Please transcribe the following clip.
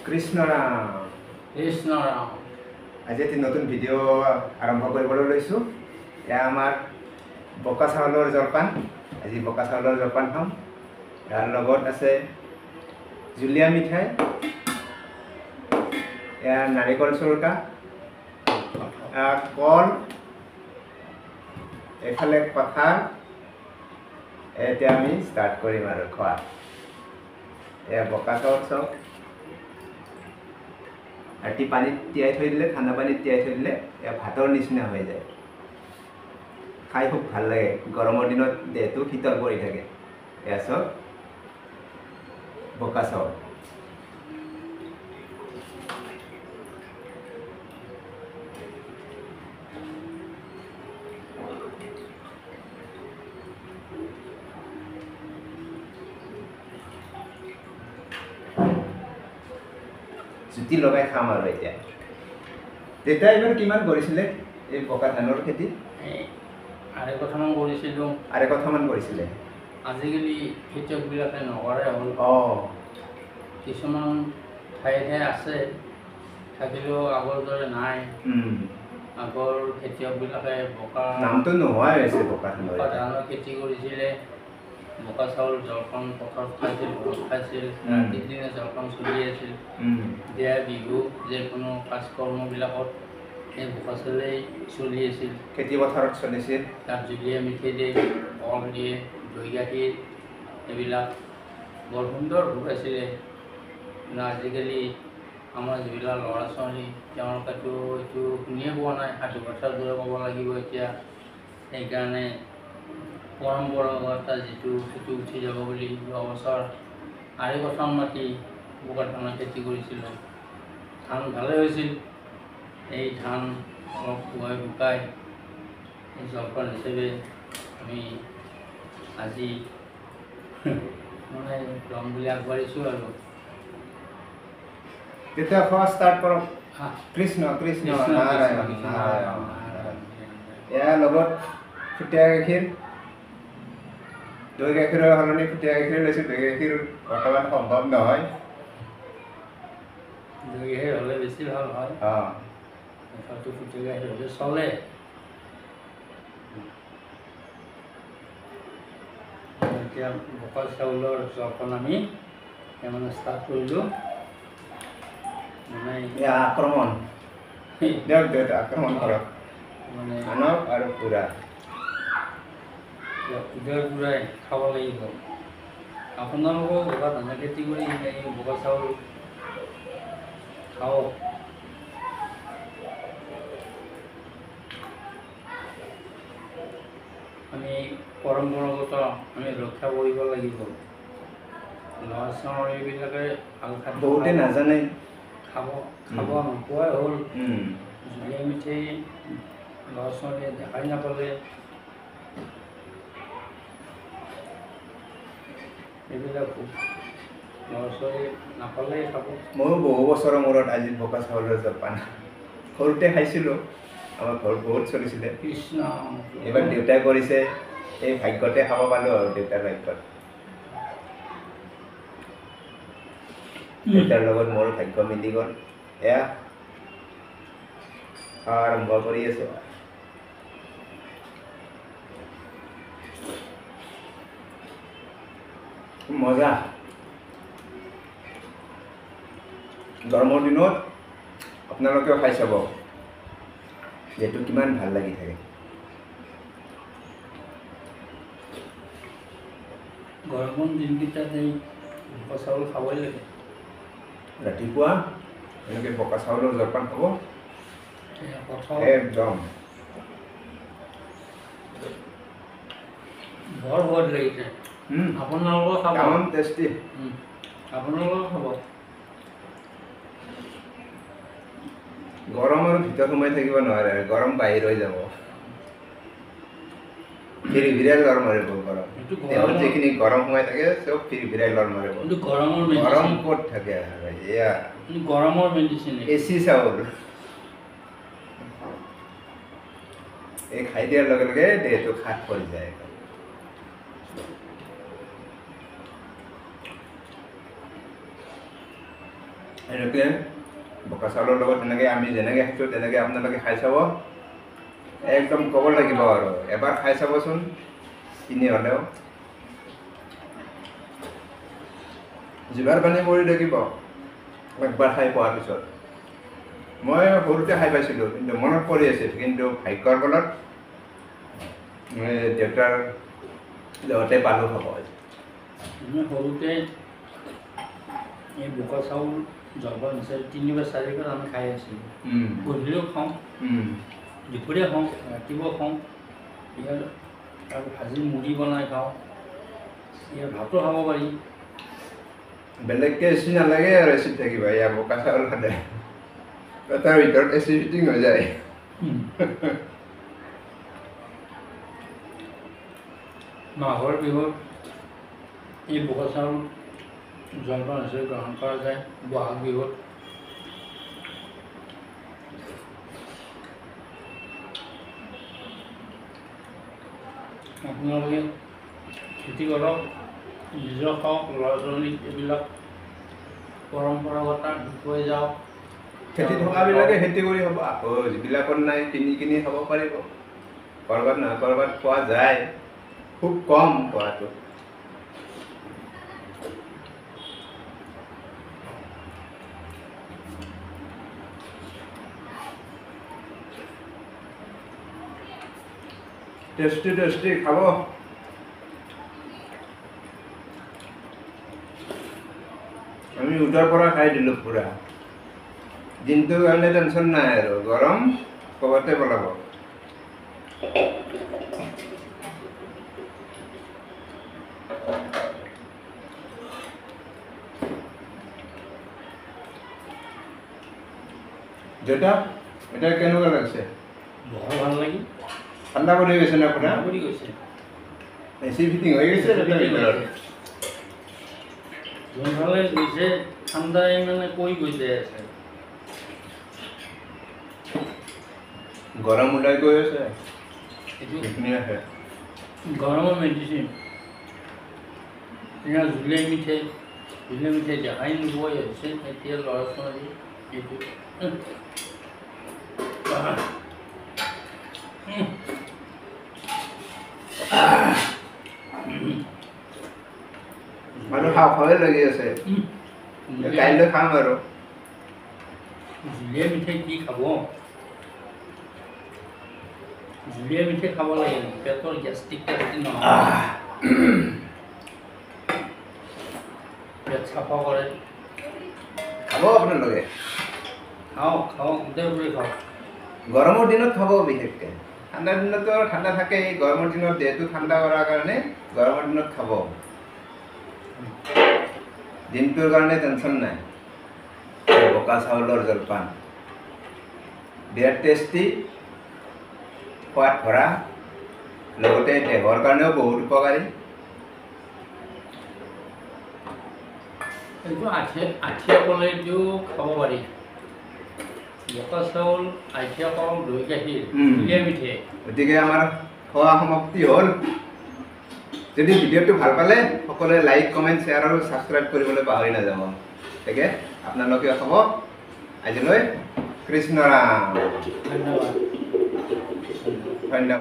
কৃষ্ণ ৰাম কৃষ্ণ ৰাম। আজি এটি নতুন ভিডিঅ' আৰম্ভ কৰিবলৈ লৈছোঁ। এয়া আমাৰ বোকা চাউলৰ জলপান। আজি বোকা চাউলৰ জলপান খাম। ইয়াৰ লগত আছে জুলীয়া মিঠাই, এয়া নাৰিকল চুৰুকা, কল, এইফালে কঁঠাল। এতিয়া আমি ষ্টাৰ্ট কৰিম আৰু খোৱা। এয়া বোকা চাউল চাওক, ৰাতি পানীত তিয়াই থৈ দিলে, ঠাণ্ডা পানীত তিয়াই থৈ দিলে এয়া ভাতৰ নিচিনা হৈ যায়। খাই খুব ভাল লাগে। গৰমৰ দিনত দেহটো শীতল পৰি থাকে। এয়া চাওক বোকা চাউল। জুতি লগাই খাম আৰু এতিয়া। দেউতাই এইবাৰ কিমান কৰিছিলে এই বোকা ধানৰ খেতি? আঢ়ৈ কথামান কৰিছিলোঁ। আঢ়ৈ কথামান কৰিছিলে। আজিকালি খেতিয়কবিলাকে নকৰে হ'ল। কিছুমান ঠাইহে আছে, থাকিলেও আগৰ দৰে নাই। আগৰ খেতিয়কবিলাকে নামটো নোহোৱাই হৈছে বোকা ধানৰ খেতি কৰিছিলে। বোকা চাউল জলপান পথাৰত খাইছিল, ঘৰত খাইছিল। ৰাতিৰ দিনে জলপান চলি আছিল। বিয়া বিহু যিকোনো কাজকৰ্মবিলাকত এই বোকা চাউলেই চলি আছিল। খেতি পথাৰত চলিছিল। তাত জুলীয়া মিঠাই দিয়ে, কল দিয়ে, দৈ গাখীৰ, এইবিলাক বৰ সুন্দৰ ঢুকাইছিলে। কিন্তু আজিকালি আমাৰ যিবিলাক ল'ৰা ছোৱালী তেওঁলোকেতো এইটো শুনিয়ে পোৱা নাই। সাধু কথাৰ দৰে ক'ব লাগিব এতিয়া। সেইকাৰণে পৰম্পৰাগত যিটো সেইটো উঠি যাব বুলি যোৱা বছৰ আঢ়ৈ কথামান মাটি বোকা ধানৰ খেতি কৰিছিলোঁ। ধান ভালে হৈছিল। এই ধান অলপ শুকাই জলপান হিচাপে আমি আজি মানে ল'ম বুলি আগবাঢ়িছোঁ আৰু। তেতিয়া খোৱা ষ্টাৰ্ট কৰক। কৃষ্ণ কৃষ্ণ নাৰায়ণ নাৰায়ণ। ইয়াৰ লগত ফুটীয়া গাখীৰ, দৈ গাখীৰৰ সলনি ফুটীয়া গাখীৰ লৈছোঁ। দৈ গাখীৰ বৰ্তমান সম্ভৱ নহয়। দৈ গাখীৰ হ'লে বেছি ভাল হয়। হয়তো ফুটীয়া গাখীৰ হ'লে চলে। এতিয়া বোকা চাউলৰ জলপান আমি মানে ষ্টাৰ্ট কৰিলোঁ। মানে আক্ৰমণ দিয়ক দিয়ক, আক্ৰমণ কৰক মানে আনক আৰু পুৰা পুৰাই খাব লাগিব। আপোনালোকেও বোকা ধানৰ খেতি কৰি এই বোকা চাউল খাওক। আমি পৰম্পৰাগত আমি ৰক্ষা কৰিব লাগিব। ল'ৰা ছোৱালীবিলাকে ভাল খাদ্য বহুতে নাজানে, খাব নোপোৱাই হ'ল। জুলীয়া মিঠাই ল'ৰা ছোৱালীয়ে দেখাই নাপালে। এইবিলাক ল'ৰা ছোৱালী নাপালেই খাব। ময়ো বহু বছৰৰ মূৰত আজি বোকা চাউলৰ জলপান সৰুতে খাইছিলোঁ। আমাৰ ঘৰত বহুত চলিছিলে। কৃষ্ণ এইবাৰ দেউতাই কৰিছে, এই ভাগ্যতে খাব পালোঁ আৰু দেউতাৰ ভাগ্যত। দেউতাৰ লগত মোৰ ভাগ্য মিলি গ'ল। এয়া খোৱা আৰম্ভ কৰি আছোঁ। মজা। গৰমৰ দিনত আপোনালোকেও খাই চাব, যিহেতু কিমান ভাল লাগি থাকে। গৰমৰ দিনকেইটাত এই বোকা চাউল খাবই লাগে। ৰাতিপুৱা এনেকৈ বোকা চাউলৰ জলপান খাব একদম বৰ সোৱাদ লাগিছে। আপোনালোকেও খাব। তামাম টেষ্টি। আপোনালোকেও খাব। গৰম আৰু ভিতৰত সোমাই থাকিব নোৱাৰে, গৰম বাহিৰ হৈ যাব। ফিৰফিৰাই লৰ মাৰিব গৰম। দেহত যিখিনি গৰম সোমাই থাকে চব ফিৰফিৰাই লৰ মাৰিব। গৰম ক'ত থাকে? এয়া গৰমৰ মেডিচিন এচি চাউল। এই খাই দিয়াৰ লগে লগে দেহটো খাত পৰি যায়। এনেকৈ বোকা চাউলৰ লগত তেনেকৈ আমি যেনেকৈ খাইছোঁ তেনেকৈ আপোনালোকে খাই চাব একদম ক'ব লাগিব আৰু এবাৰ খাই চাবচোন কিনি হ'লেও জিভাৰ পানী পৰি থাকিব একবাৰ খাই পোৱাৰ পিছত মই সৰুতে খাই পাইছিলোঁ কিন্তু মনত পৰি আছিল কিন্তু ভাগ্যৰ বলত মই দেউতাৰ লগতে পালোঁ খাব মই সৰুতে এই বোকা চাউল জলপান হিচাপে 3 বা 4 বাৰ আমি খাই আছিলোঁ গধূলিও খাওঁ দুপৰীয়া খাওঁ ৰাতিপুৱা খাওঁ ইয়াৰ আৰু ভাজি মুড়ি বনাই খাওঁ ইয়াৰ ভাতো খাব পাৰি বেলেগকৈ এচি নালাগে আৰু এচিত থাকিবা এয়া বোকা চাউল খালে তাৰ ভিতৰত এচি ফিটিং হৈ যায় মাঘৰ বিহুত এই বোকা চাউল জলপান হিচাপে গ্ৰহণ কৰা যায় বহাগ বিহুত আপোনালোকে খেতি কৰক নিজৰ খাওক ল'ৰা ছোৱালীক এইবিলাক পৰম্পৰাগত শিকুৱাই যাওক খেতি থকাবিলাকে খেতি কৰি হ'ব আকৌ যিবিলাকৰ নাই কিনি খাব পাৰিব ক'ৰবাত নহয় ক'ৰবাত পোৱা যায় খুব কম পোৱাটো টেষ্টি খাব আমি উঠাৰ পৰা খাই দিলোঁ পুৰা দিনটোৰ কাৰণে টেনশ্যন নাই আৰু গৰম ক'ৰবাতে পেলাব দেউতা এটা কেনেকুৱা লাগিছে বৰ ভাল লাগি ঠাণ্ডা পৰি গৈছে না আপোনাৰ পৰি গৈছে এচি ফিটিং হৈ গৈছে যোনফালে গৈছে ঠাণ্ডাই মানে কৈ গৈছে আছে গৰম ওলাই গৈ আছে এইটো ধুনীয়াকৈ গৰমৰ মেডিচিন এতিয়া জুলীয়া মিঠাই দেখাই নোপোৱাই হৈছে এতিয়া ল'ৰা ছোৱালী এইটো মানুহ খাওঁৱে লাগি আছে কাইলৈ খাম আৰু জুলীয়া মিঠাই কি খাব জুলীয়া মিঠাই খাব লাগে পেটৰ গেষ্ট্ৰিক নহয় পেট চাফা কৰে খাব আপোনালোকে খাওক গোটেইবোৰে খাওক গৰমৰ দিনত খাব বিশেষকৈ ঠাণ্ডাৰ দিনততো আৰু ঠাণ্ডা থাকে গৰমৰ দিনত দেহটো ঠাণ্ডা কৰাৰ কাৰণে গৰমৰ দিনত খাব দিনটোৰ কাৰণে টেনশ্যন নাই বোকা চাউলৰ জলপান বিৰাট টেষ্টি সোৱাদ ভৰা লগতে দেহৰ কাৰণেও বহুত উপকাৰী এইটো আঠিয়া কলেদিও খাব পাৰি বোকা চাউল আঠিয়া কল দৈ গাখীৰ জুলীয়া মিঠাই গতিকে আমাৰ খোৱা সমাপ্তি হ'ল যদি ভিডিঅ'টো ভাল পালে সকলোৱে লাইক কমেণ্ট শ্বেয়াৰ আৰু ছাবস্ক্ৰাইব কৰিবলৈ পাহৰি নাযাব গতিকে আপোনালোকে হ'ব আজিলৈ কৃষ্ণ ৰাম ধন্যবাদ ধন্যবাদ